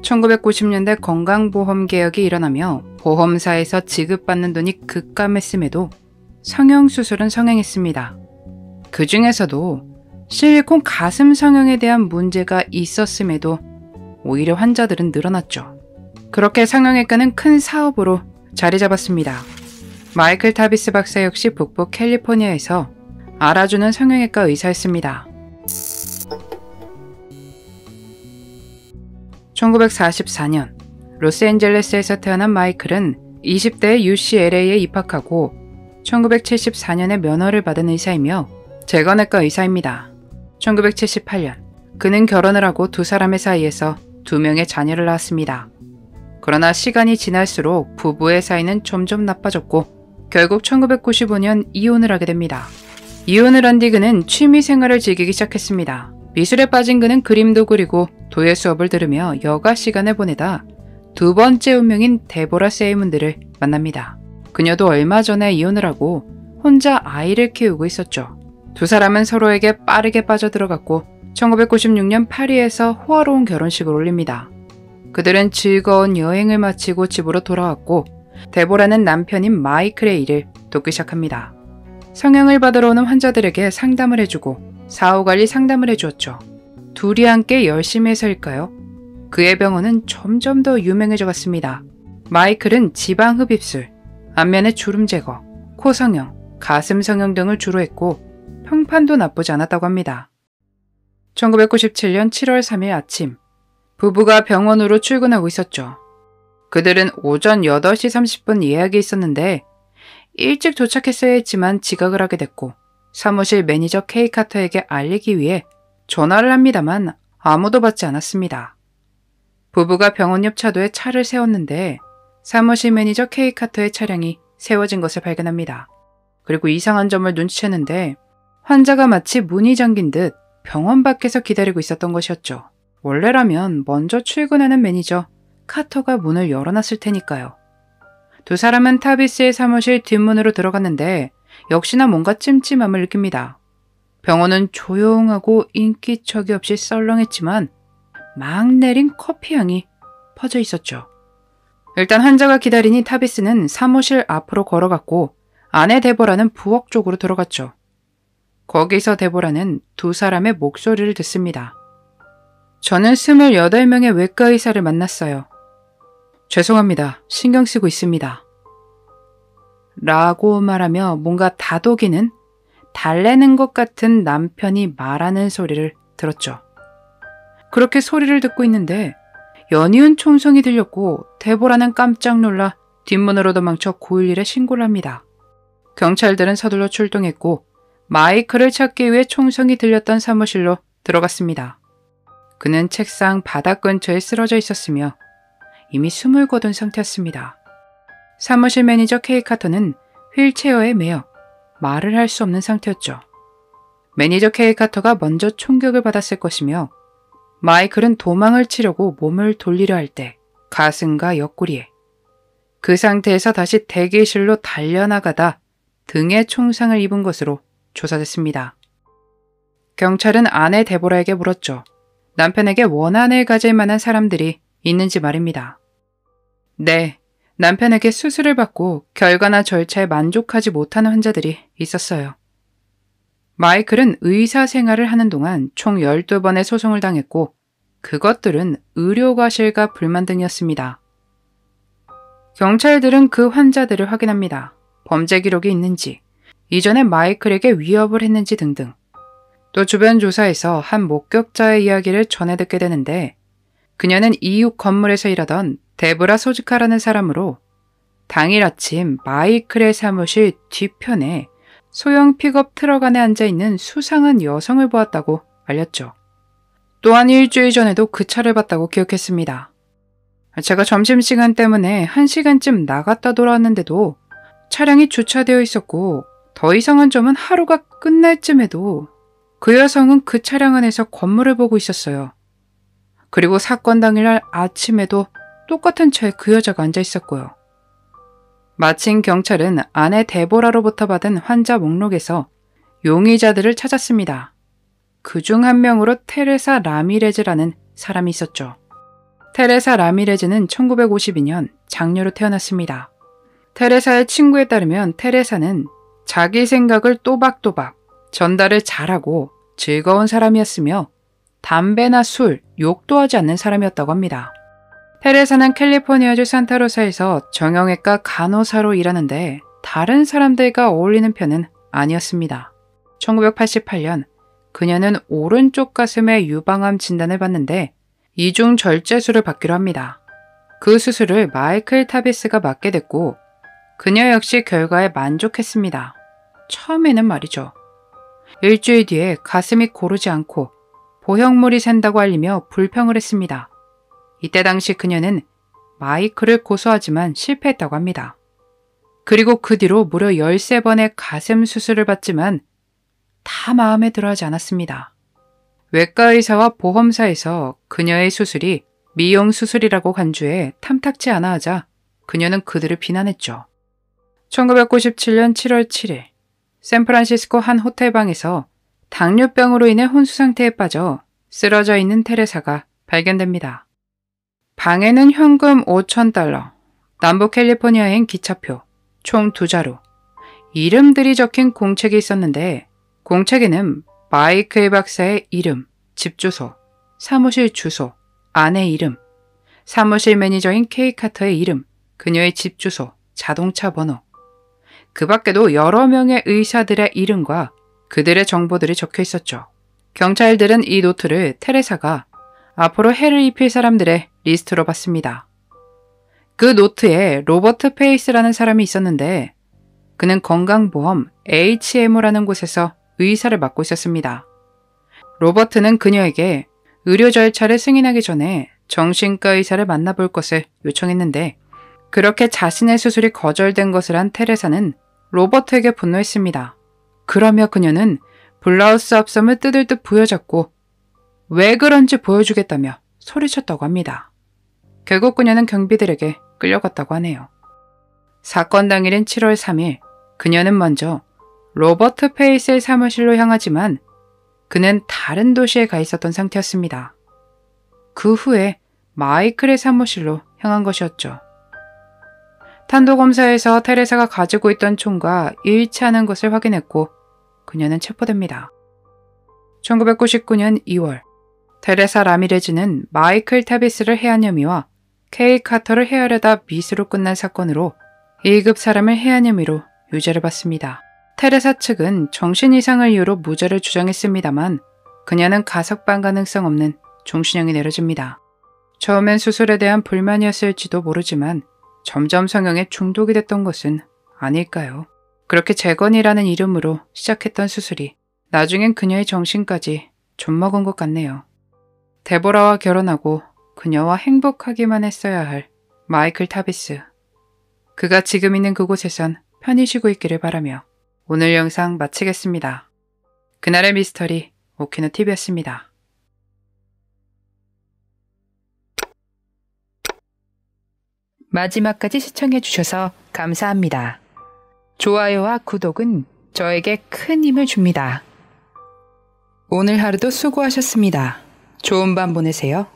1990년대 건강보험 개혁이 일어나며 보험사에서 지급받는 돈이 급감했음에도 성형수술은 성행했습니다. 그 중에서도 실리콘 가슴 성형에 대한 문제가 있었음에도 오히려 환자들은 늘어났죠. 그렇게 성형외과는 큰 사업으로 자리 잡았습니다. 마이클 타비스 박사 역시 북부 캘리포니아에서 알아주는 성형외과 의사였습니다. 1944년 로스앤젤레스에서 태어난 마이클은 20대에 UCLA에 입학하고 1974년에 면허를 받은 의사이며 재건외과 의사입니다. 1978년 그는 결혼을 하고 두 사람의 사이에서 2명의 자녀를 낳았습니다. 그러나 시간이 지날수록 부부의 사이는 점점 나빠졌고 결국 1995년 이혼을 하게 됩니다. 이혼을 한 뒤 그는 취미 생활을 즐기기 시작했습니다. 미술에 빠진 그는 그림도 그리고 도예 수업을 들으며 여가 시간을 보내다 두 번째 운명인 데보라 세이문드를 만납니다. 그녀도 얼마 전에 이혼을 하고 혼자 아이를 키우고 있었죠. 두 사람은 서로에게 빠르게 빠져들어갔고 1996년 파리에서 호화로운 결혼식을 올립니다. 그들은 즐거운 여행을 마치고 집으로 돌아왔고 데보라는 남편인 마이클의 일을 돕기 시작합니다. 성형을 받으러 오는 환자들에게 상담을 해주고 사후관리 상담을 해주었죠. 둘이 함께 열심히 해서일까요? 그의 병원은 점점 더 유명해져 갔습니다. 마이클은 지방 흡입술, 안면의 주름 제거, 코 성형, 가슴 성형 등을 주로 했고 평판도 나쁘지 않았다고 합니다. 1997년 7월 3일 아침, 부부가 병원으로 출근하고 있었죠. 그들은 오전 8시 30분 예약이 있었는데 일찍 도착했어야 했지만 지각을 하게 됐고 사무실 매니저 케이 카터에게 알리기 위해 전화를 합니다만 아무도 받지 않았습니다. 부부가 병원 옆 차도에 차를 세웠는데 사무실 매니저 케이 카터의 차량이 세워진 것을 발견합니다. 그리고 이상한 점을 눈치챘는데 환자가 마치 문이 잠긴 듯 병원 밖에서 기다리고 있었던 것이었죠. 원래라면 먼저 출근하는 매니저 카터가 문을 열어놨을 테니까요. 두 사람은 타비스의 사무실 뒷문으로 들어갔는데 역시나 뭔가 찜찜함을 느낍니다. 병원은 조용하고 인기척이 없이 썰렁했지만 막 내린 커피향이 퍼져 있었죠. 일단 환자가 기다리니 타비스는 사무실 앞으로 걸어갔고 아내 데보라는 부엌 쪽으로 들어갔죠. 거기서 데보라는 두 사람의 목소리를 듣습니다. 저는 28명의 외과 의사를 만났어요. 죄송합니다. 신경 쓰고 있습니다. 라고 말하며 뭔가 다독이는, 달래는 것 같은 남편이 말하는 소리를 들었죠. 그렇게 소리를 듣고 있는데 연이은 총성이 들렸고 데보라는 깜짝 놀라 뒷문으로 도망쳐 911에 신고를 합니다. 경찰들은 서둘러 출동했고 마이클을 찾기 위해 총성이 들렸던 사무실로 들어갔습니다. 그는 책상 바닥 근처에 쓰러져 있었으며 이미 숨을 거둔 상태였습니다. 사무실 매니저 케이 카터는 휠체어에 매여 말을 할 수 없는 상태였죠. 매니저 케이 카터가 먼저 총격을 받았을 것이며 마이클은 도망을 치려고 몸을 돌리려 할 때 가슴과 옆구리에, 그 상태에서 다시 대기실로 달려나가다 등에 총상을 입은 것으로 조사됐습니다. 경찰은 아내 데보라에게 물었죠. 남편에게 원한을 가질 만한 사람들이 있는지 말입니다. 네, 남편에게 수술을 받고 결과나 절차에 만족하지 못하는 환자들이 있었어요. 마이클은 의사 생활을 하는 동안 총 12번의 소송을 당했고 그것들은 의료과실과 불만 등이었습니다. 경찰들은 그 환자들을 확인합니다. 범죄 기록이 있는지, 이전에 마이클에게 위협을 했는지 등등. 또 주변 조사에서 한 목격자의 이야기를 전해 듣게 되는데 그녀는 이웃 건물에서 일하던 데브라 소즈카라는 사람으로 당일 아침 마이클의 사무실 뒤편에 소형 픽업 트럭 안에 앉아있는 수상한 여성을 보았다고 알렸죠. 또한 일주일 전에도 그 차를 봤다고 기억했습니다. 제가 점심시간 때문에 1시간쯤 나갔다 돌아왔는데도 차량이 주차되어 있었고 더 이상한 점은 하루가 끝날 쯤에도 그 여성은 그 차량 안에서 건물을 보고 있었어요. 그리고 사건 당일날 아침에도 똑같은 차에 그 여자가 앉아 있었고요. 마침 경찰은 아내 데보라로부터 받은 환자 목록에서 용의자들을 찾았습니다. 그중 한 명으로 테레사 라미레즈라는 사람이 있었죠. 테레사 라미레즈는 1952년 장녀로 태어났습니다. 테레사의 친구에 따르면 테레사는 자기 생각을 또박또박 전달을 잘하고 즐거운 사람이었으며 담배나 술, 욕도 하지 않는 사람이었다고 합니다. 테레사는 캘리포니아주 산타로사에서 정형외과 간호사로 일하는데 다른 사람들과 어울리는 편은 아니었습니다. 1988년 그녀는 오른쪽 가슴에 유방암 진단을 받는데 이중 절제술을 받기로 합니다. 그 수술을 마이클 타비스가 맡게 됐고 그녀 역시 결과에 만족했습니다. 처음에는 말이죠. 일주일 뒤에 가슴이 고르지 않고 보형물이 샌다고 알리며 불평을 했습니다. 이때 당시 그녀는 마이클을 고소하지만 실패했다고 합니다. 그리고 그 뒤로 무려 13번의 가슴 수술을 받지만 다 마음에 들어하지 않았습니다. 외과의사와 보험사에서 그녀의 수술이 미용 수술이라고 간주해 탐탁지 않아 하자 그녀는 그들을 비난했죠. 1997년 7월 7일 샌프란시스코 한 호텔방에서 당뇨병으로 인해 혼수 상태에 빠져 쓰러져 있는 테레사가 발견됩니다. 방에는 현금 $5,000, 남부 캘리포니아행 기차표, 총 2자루, 이름들이 적힌 공책이 있었는데 공책에는 마이클 박사의 이름, 집 주소, 사무실 주소, 아내 이름, 사무실 매니저인 케이 카터의 이름, 그녀의 집 주소, 자동차 번호, 그 밖에도 여러 명의 의사들의 이름과 그들의 정보들이 적혀 있었죠. 경찰들은 이 노트를 테레사가 앞으로 해를 입힐 사람들의 리스트로 봤습니다. 그 노트에 로버트 페이스라는 사람이 있었는데 그는 건강보험 HMO라는 곳에서 의사를 맡고 있었습니다. 로버트는 그녀에게 의료 절차를 승인하기 전에 정신과 의사를 만나볼 것을 요청했는데 그렇게 자신의 수술이 거절된 것을 한 테레사는 로버트에게 분노했습니다. 그러며 그녀는 블라우스 앞섬을 뜯을 듯 부여잡고 왜 그런지 보여주겠다며 소리쳤다고 합니다. 결국 그녀는 경비들에게 끌려갔다고 하네요. 사건 당일인 7월 3일 그녀는 먼저 로버트 페이스의 사무실로 향하지만 그는 다른 도시에 가 있었던 상태였습니다. 그 후에 마이클의 사무실로 향한 것이었죠. 탄도검사에서 테레사가 가지고 있던 총과 일치하는 것을 확인했고 그녀는 체포됩니다. 1999년 2월 테레사 라미레즈는 마이클 타비스를 해한 혐의와 케이 카터를 해하려다 미수로 끝난 사건으로 1급 사람을 해한 혐의로 유죄를 받습니다. 테레사 측은 정신 이상을 이유로 무죄를 주장했습니다만 그녀는 가석방 가능성 없는 종신형이 내려집니다. 처음엔 수술에 대한 불만이었을지도 모르지만 점점 성형에 중독이 됐던 것은 아닐까요? 그렇게 재건이라는 이름으로 시작했던 수술이 나중엔 그녀의 정신까지 좀먹은 것 같네요. 데보라와 결혼하고 그녀와 행복하기만 했어야 할 마이클 타비스. 그가 지금 있는 그곳에선 편히 쉬고 있기를 바라며 오늘 영상 마치겠습니다. 그날의 미스터리 오키노TV였습니다. 마지막까지 시청해주셔서 감사합니다. 좋아요와 구독은 저에게 큰 힘을 줍니다. 오늘 하루도 수고하셨습니다. 좋은 밤 보내세요.